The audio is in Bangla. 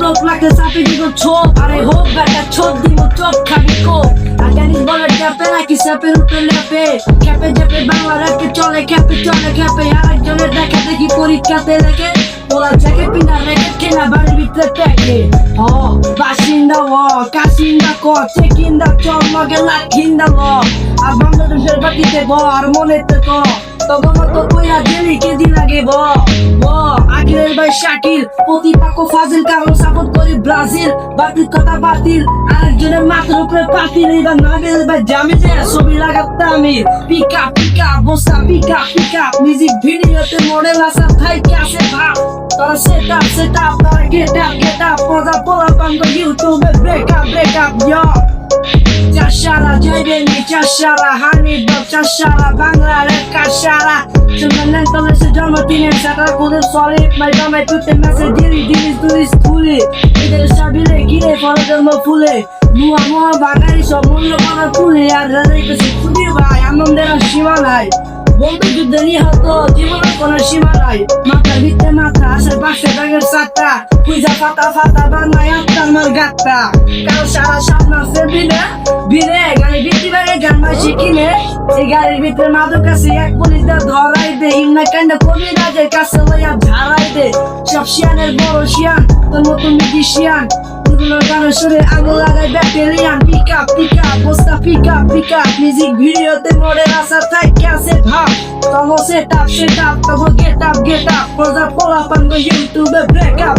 তোপ লাগতে চাপে দিব ছোপ আরে হোক বেটা ছোপ দিব চোখ খাবি কোপ জানিস বলে চাপে নাকি চাপের উপরে লেপে খেপে চেপে বাংলা রেখে চলে খেপে আরেকজনের দেখা দেখি পরীক্ষাতে রেখে ওরা জায়গা পিনা রেখে কেনা বাড়ির ভিতরে প্যাকে বাসিন্দা কাসিন্দা চেকিন্দা চল মগে লাখিন্দা আর বাংলাদেশের বাকিতে আর মনেতে তগমতো কইয়া দিলি কেদি লাগে আখিরের ভাই শাকিল প্রতিপাক্য ফাজিল কারণ সাপোর্ট করি ব্রাজিল বাতিল কথা বাতিল আরেকজনের মাথার উপরে পাতিল এবার নাগেল ভাই জামে যে ছবি লাগাতে আমি পিকা বসা পিকা মিউজিক ভিডিওতে মডেল আসা থাইকে আসে ভাব তোরা সেট আপ তোরা গেট আপ পোলা পাঙ্গ ইউটিউবে ব্রেক আপ চাষারা জয়বেনি চাষারা হানিফ চাষারা বাংলার কাশারা Sebenarnya kalau sejauh ini saya kudu solid, macam itu tempat diri tulis. Tidak sabile gile, kalau dalam pule, mua bagari semua orang pule, ada itu sih bah, yang memang simalai. বন্ধু যুদ্ধ নিহত জীবনে কোনো সীমা নাই মাথা ভিতরে মাথা আসার পাশে ব্যাগের সাতটা কুইজা ফাটা বানায় আমার গাতটা কারো সারা সামনা ফেবিনে বিরে গাড়ি বিক্রি বাগে গান মাসি কিনে এই গাড়ির ভিতরে মাদক কাছে এক পুলিশ দিয়ে ধরাই দে হিমনা কান্ডা কবি রাজের কাছে লইয়া ঝাড়াই দে সব শিয়ানের বড় শিয়ান তোর মতো মিউজিশিয়ান গানের সুরে আগুন লাগাই ব্যাটারিয়ান পিকা বস্তা পিকা মিউজিক ভিডিওতে মডেল আসা থাকে আছে ভাব তবে সেট আপ তবে গেট আপ প্রজা পোলা পাঙ্গ ইউটিউবে ব্রেক আপ